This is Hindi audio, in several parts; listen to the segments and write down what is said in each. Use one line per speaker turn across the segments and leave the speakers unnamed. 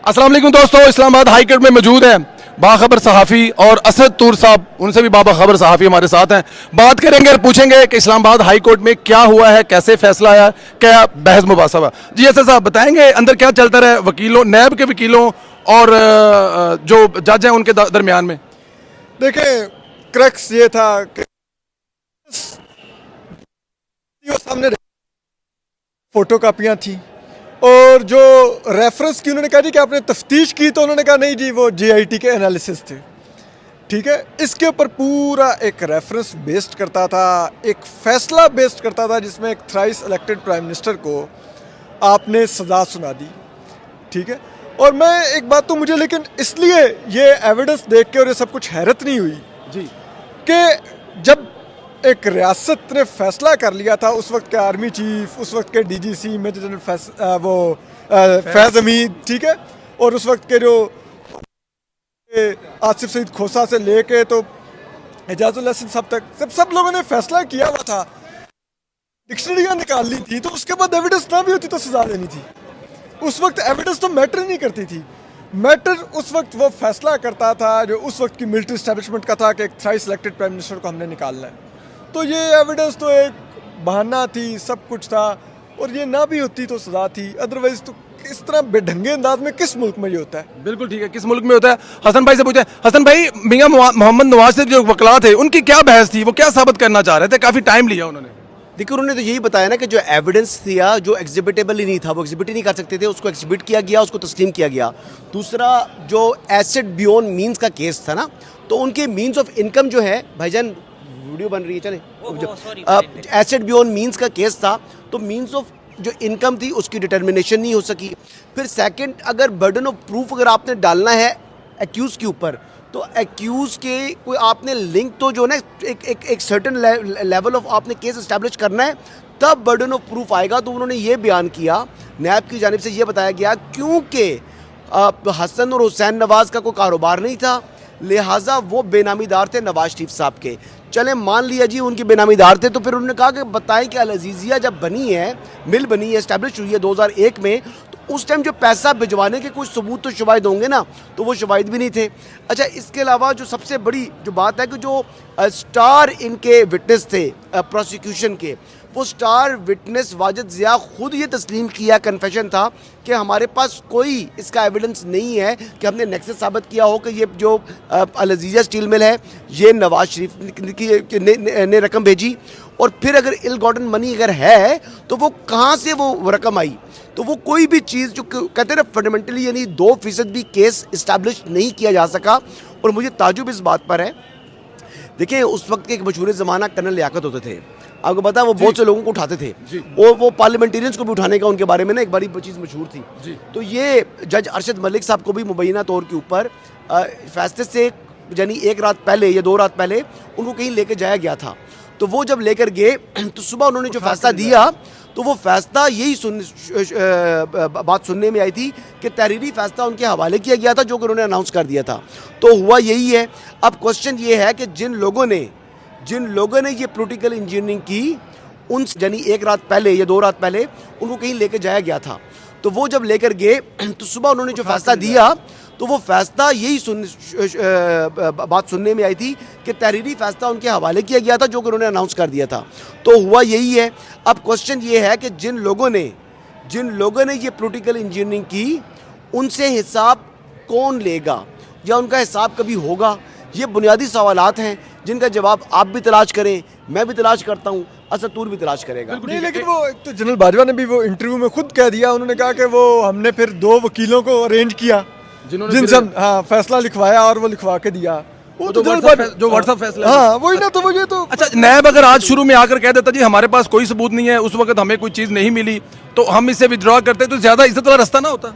अस्सलाम वालेकुम दोस्तों, इस्लामाबाद हाई कोर्ट में मौजूद हैं बाखबर सहाफ़ी और असद तूर साहब, उनसे भी बाखबर सहाफ़ी हमारे साथ हैं। बात करेंगे और पूछेंगे कि इस्लामाबाद हाई कोर्ट में क्या हुआ है, कैसे फैसला आया, क्या बहस मुबासा हुआ। जी असद साहब बताएंगे अंदर क्या चलता रहा वकीलों, नैब के वकीलों और जो जज हैं उनके दरमियान में।
देखें, क्रक्स ये था कि सामने फोटो कापियाँ थी और जो रेफरेंस की उन्होंने कहा जी कि आपने तफ्तीश की, तो उन्होंने कहा नहीं जी वो जीआईटी के एनालिसिस थे। ठीक है, इसके ऊपर पूरा एक रेफरेंस बेस्ड करता था, एक फैसला बेस्ड करता था जिसमें एक थ्राइस इलेक्टेड प्राइम मिनिस्टर को आपने सज़ा सुना दी। ठीक है, और मैं एक बात तो मुझे लेकिन इसलिए ये एविडेंस देख के और ये सब कुछ हैरत नहीं हुई
जी
कि जब एक रियासत ने फैसला कर लिया था, उस वक्त के आर्मी चीफ, उस वक्त के डीजीसी मेजर जनरल फैज़ हमीद, ठीक है, और उस वक्त के जो आसिफ सईद खोसा से लेके तो एजाजुल हसन साहब तक सब लोगों ने फैसला किया हुआ था, डिक्शनरियाँ निकाल ली थी, तो उसके बाद एविडेंस ना भी होती तो सजा देनी थी। उस वक्त एविडेंस तो मैटर नहीं करती थी। मैटर उस वक्त वो फैसला करता था जो उस वक्त की मिलिट्री एस्टेब्लिशमेंट का था कि एक थ्राइस इलेक्टेड प्राइम मिनिस्टर को हमने निकालना है। तो ये एविडेंस तो एक बहाना थी, सब कुछ था, और ये ना भी होती तो सजा थी। अदरवाइज तो इस तरह बेढंगे अंदाज में किस मुल्क में ये होता है?
बिल्कुल ठीक है, किस मुल्क में होता है। हसन भाई से पूछे, हसन भाई मियां मोहम्मद नवाज से जो वकला थे उनकी क्या बहस थी, वो क्या साबित करना चाह रहे थे? काफी टाइम लिया उन्होंने।
देखिए, उन्होंने तो यही बताया ना कि जो एविडेंस दिया जो एग्जिबिटेबल ही नहीं था, वो एग्जिबिट ही नहीं कर सकते थे, उसको एग्जिबिट किया गया, उसको तस्लीम किया गया। दूसरा जो एसेट बियॉन्ड मींस का केस था ना, तो उनके मींस ऑफ इनकम जो है, भाईजान वीडियो बन रही है, चले, एसेट बियॉन्ड मींस का केस था, तो मींस ऑफ जो इनकम थी उसकी डिटर्मिनेशन नहीं हो सकी। फिर सेकंड, अगर बर्डन ऑफ प्रूफ अगर आपने डालना है एक्यूज़ के ऊपर, तो एक्यूज़ के कोई आपने लिंक तो जो ना एक सर्टेन लेवल ऑफ आपने केस इस्टेब्लिश करना है, तब बर्डन ऑफ प्रूफ आएगा। तो उन्होंने ये बयान किया, नैब की जानिब से ये बताया गया, क्योंकि हसन और हुसैन नवाज़ का कोई कारोबार नहीं था, लिहाजा वो बेनामीदार थे नवाज शरीफ साहब के। चले मान लिया जी उनके बेनामीदार थे, तो फिर उन्होंने कहा कि बताएं कि अल अज़ीज़िया जब बनी है, मिल बनी है, इस्टेब्लिश हुई है 2001 में, तो उस टाइम जो पैसा भिजवाने के कुछ सबूत तो शवाहिद होंगे ना, तो वो शवाहिद भी नहीं थे। अच्छा, इसके अलावा जो सबसे बड़ी जो बात है कि जो स्टार इनके विटनेस थे प्रोसिक्यूशन के, वो स्टार विटनेस वाजिद ज़िया खुद ये तस्लीम किया, कन्फेशन था कि हमारे पास कोई इसका एविडेंस नहीं है कि हमने नेक्सस साबित किया हो कि ये जो अल अज़ीज़िया स्टील मिल है ये नवाज शरीफ ने रकम भेजी, और फिर अगर इल गॉटन मनी अगर है तो वो कहाँ से वो रकम आई। तो वो कोई भी चीज़ जो कहते हैं ना फंडामेंटली, यानी 2% भी केस इस्टेब्लिश नहीं किया जा सका। और मुझे ताजुब इस बात पर है, देखिए उस वक्त के एक मशहूर ज़माना कर्नल लियाकत होते थे, आपको पता है, वो बहुत से लोगों को उठाते थे, और वो पार्लियामेंटेरियंस को भी उठाने का उनके बारे में ना एक बड़ी चीज़ मशहूर थी। तो ये जज अरशद मलिक साहब को भी मुबैना तौर के ऊपर फैसले से यानी एक रात पहले या 2 रात पहले उनको कहीं लेके जाया गया था। तो वो जब लेकर गए तो सुबह उन्होंने जो फैसला दिया, तो वो फैसला यही बात सुनने में आई थी कि तहरीरी फैसला उनके हवाले किया गया था, जो कि उन्होंने अनाउंस कर दिया था। तो हुआ यही है। अब क्वेश्चन ये है कि जिन लोगों ने ये पॉलिटिकल इंजीनियरिंग की, उन यानी एक रात पहले या 2 रात पहले उनको कहीं लेकर जाया गया था, तो वो जब लेकर गए तो सुबह उन्होंने जो फैसला दिया, तो वो फैसला यही बात सुनने में आई थी कि तहरीरी फैसला उनके हवाले किया गया था, जो कि उन्होंने अनाउंस कर दिया था। तो हुआ यही है। अब क्वेश्चन ये है कि जिन लोगों ने ये पॉलिटिकल इंजीनियरिंग की, उनसे हिसाब कौन लेगा या उनका हिसाब कभी होगा? ये बुनियादी सवालात हैं जिनका जवाब आप भी तलाश करें, मैं भी तलाश करता हूँ, असद तूर भी तलाश करेगा।
नहीं, लेकिन वो एक तो जनरल बाजवा ने भी वो इंटरव्यू में खुद कह दिया, उन्होंने कहा कि वो हमने फिर 2 वकीलों को अरेंज किया जिनसे हाँ फैसला लिखवाया और वो लिखवा के दिया। वो तो
जो व्हाट्सएप फैसला,
हाँ वही ना, तो मुझे तो
अच्छा, नैब अगर आज शुरू में आकर कह देता जी हमारे पास कोई सबूत नहीं है, उस वक्त हमें कोई चीज़ नहीं मिली, तो हम इससे विड्रॉ करते, तो ज़्यादा इज्जत वाला रास्ता ना होता?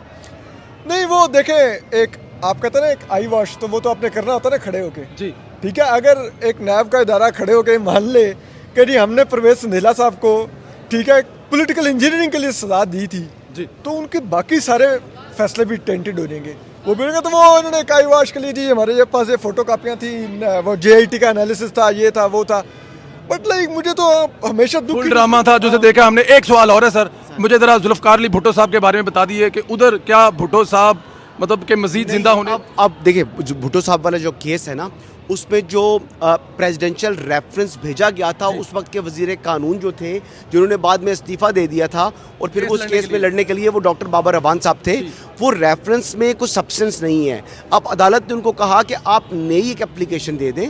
नहीं, वो देखें, एक आप कहते हैं ना एक आई वॉश, तो वो तो आपने करना होता है ना खड़े होके
जी।
ठीक है, अगर एक नैब का इदारा खड़े होके मान ले कि जी हमने परवेज संधेला साहब को, ठीक है, पॉलिटिकल इंजीनियरिंग के लिए सजा दी थी
जी,
तो उनके बाकी सारे फैसले भी टेंटेड हो जाएंगे। वो बोलेंगे तो वो इन्होंने काई वाश के लिए जी हमारे ये पास ये फोटो कापियाँ थी, वो जेआईटी का एनालिसिस था, ये था वो था, बट लाइक मुझे तो हमेशा दुख
ड्रामा था जो से देखा हमने। एक सवाल और है सर, मुझे ज़रा जुल्फ़कार अली भुट्टो साहब के बारे में बता दिए कि उधर क्या भुट्टो साहब मतलब कि मजीद जिंदा होने?
अब देखिए, जो भुट्टो साहब वाला जो केस है ना, उसमें जो प्रेसिडेंशियल रेफरेंस भेजा गया था उस वक्त के वजीर कानून जो थे, जिन्होंने बाद में इस्तीफा दे दिया था और फिर उस केस में लड़ने के लिए वो डॉक्टर बाबर रबान साहब थे, वो रेफरेंस में कुछ सब्सटेंस नहीं है। अब अदालत ने उनको कहा कि आप नई एक एप्लीकेशन दे दें,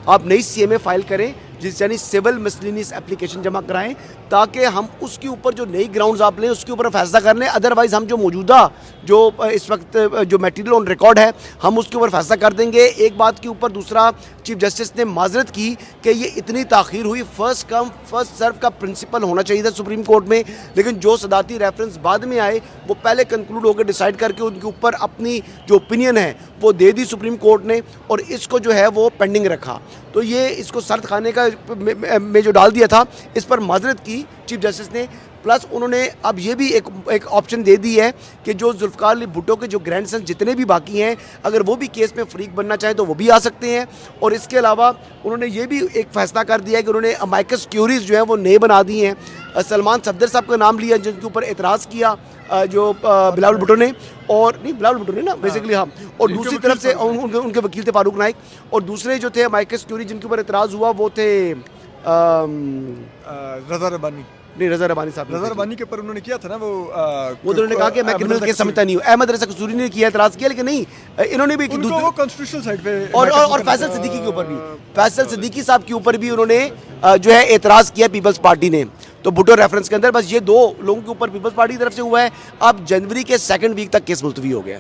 आप नई CMA फाइल करें, जिस यानी सिविल मिसलिनियस एप्लीकेशन जमा कराएं, ताकि हम उसके ऊपर जो नई ग्राउंड्स आप लें उसके ऊपर फैसला कर लें। अदरवाइज़ हम जो मौजूदा जो इस वक्त जो मटेरियल ऑन रिकॉर्ड है हम उसके ऊपर फैसला कर देंगे। एक बात के ऊपर दूसरा चीफ जस्टिस ने माजरत की कि ये इतनी ताख़ीर हुई, फर्स्ट कम फर्स्ट सर्व का प्रिंसिपल होना चाहिए था सुप्रीम कोर्ट में, लेकिन जो सदाती रेफरेंस बाद में आए वो पहले कंक्लूड होकर डिसाइड करके उनके ऊपर अपनी जो ओपिनियन है वो दे दी सुप्रीम कोर्ट ने, और इसको जो है वो पेंडिंग रखा। तो ये इसको सर्द खाने का में जो डाल दिया था, इस पर माजरत की चीफ जस्टिस ने। प्लस उन्होंने अब ये भी एक ऑप्शन दे दी है कि जो जुल्फ़िकार अली भुट्टो के जो ग्रैंडसन जितने भी बाकी हैं, अगर वो भी केस में फरीक बनना चाहें तो वो भी आ सकते हैं। और इसके अलावा उन्होंने ये भी एक फ़ैसला कर दिया है कि उन्होंने अमाइकस क्यूरीज जो है वो नए बना दी हैं। सलमान सफदर साहब का नाम लिया जिनके ऊपर एतराज़ किया जो बिलावल भुट्टो ने, और नहीं बिलावल भुट्टो ने ना बेसिकली, हाँ। और दूसरी तरफ से उनके वकील थे फारूक नाइक, और दूसरे जो थे अमाइकस क्यूरी जिनके ऊपर एतराज़ हुआ वो थे
रजा रबानी।
नहीं, रजा रबानी साहब।
रजा रबानी के ऊपर उन्होंने किया था ना वो
उन्होंने कहा कि मैं क्रिमिनल केस समझता नहीं हूँ। अहमद रजा कसूरी ने किया, एतराज़ किया, लेकिन नहीं, इन्होंने भी
वो कॉन्स्टिट्यूशनल साइड पे,
और फैसल सिद्दीकी के ऊपर भी, फैसल सिद्दीकी साहब के ऊपर भी उन्होंने जो है एतराज़ किया पीपल्स पार्टी ने। तो भुट्टो रेफरेंस के अंदर बस ये दो लोगों के ऊपर पीपल्स पार्टी की तरफ से हुआ है। अब जनवरी के 2nd वीक तक केस मुलतवी हो गया।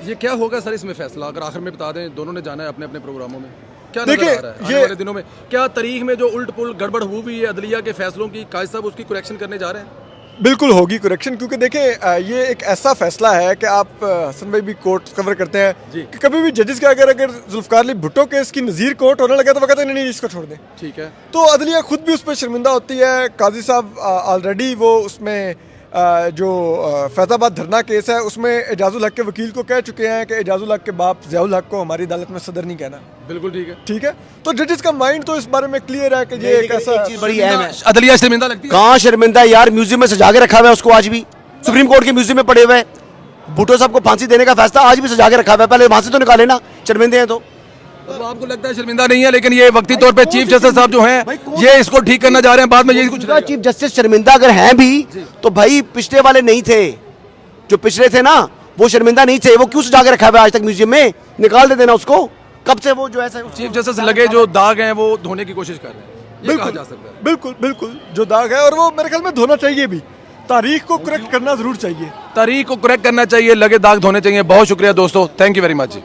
ये क्या होगा सर इसमें फैसला, अगर आखिर में बता दें, दोनों ने जाना है अपने अपने प्रोग्रामों में, क्या नजर आ रहा है आने वाले दिनों में? क्या तारीख में जो उल्ट पुल गड़बड़ हुई है अदलिया के फैसलों की, काजी साहब उसकी करेक्शन करने जा रहे हैं?
बिल्कुल होगी करेक्शन, क्योंकि देखिए ये एक ऐसा फैसला है कि आप हसन भाई भी कोर्ट कवर करते हैं कि कभी भी जजेस का अगर जुल्फ़िकार अली भुट्टो केस की नज़ीर कोर्ट होने लगा तो वो कहते हैं नहीं इसको छोड़ दें।
ठीक है।
तो अदलिया खुद भी उस पर शर्मिंदा होती है। काजी साहब ऑलरेडी वो उसमें जो फैज़ाबाद धरना केस है उसमें एजाजुल हक के वकील को कह चुके हैं कि एजाजुल हक के बाप ज़ियाउल हक को हमारी अदालत में सदर नहीं कहना।
बिल्कुल ठीक है।
ठीक है, तो जजेस का माइंड तो इस बारे में क्लियर है कि ये एक ऐसा
चीज़ बड़ी अहम है।
अदलिया शर्मिंदा लगती है?
कहाँ शर्मिंदा यार, म्यूजियम में सजा के रखा हुआ है उसको, आज भी सुप्रीम कोर्ट के म्यूजियम में पड़े हुए हैं। भुट्टो साहब को फांसी देने का फैसला आज भी सजा के रखा हुआ है, पहले वहां से तो निकाले ना, शर्मिंदे हैं तो
आपको लगता है शर्मिंदा नहीं है, लेकिन ये वक्ती तौर पे चीफ जस्टिस साहब जो हैं ये इसको ठीक करना चाह रहे हैं, बाद में यही कुछ
चीफ जस्टिस शर्मिंदा अगर हैं भी तो भाई पिछले वाले नहीं थे, जो पिछले थे ना वो शर्मिंदा नहीं थे, वो क्यों सजा के रखा हुआ है आज तक म्यूजियम में? निकाल दे देना उसको, कब से वो जो ऐसा
चीफ जस्टिस लगे जो दाग हैं वो धोने की कोशिश कर रहे हैं, ये कहा जा सकता है।
बिल्कुल बिल्कुल जो दाग है, और वो मेरे ख्याल में धोना चाहिए भी, तारीख को करेक्ट करना जरूर चाहिए,
तारीख को करेक्ट करना चाहिए, लगे दाग धोने चाहिए। बहुत शुक्रिया दोस्तों, thank you very much ji.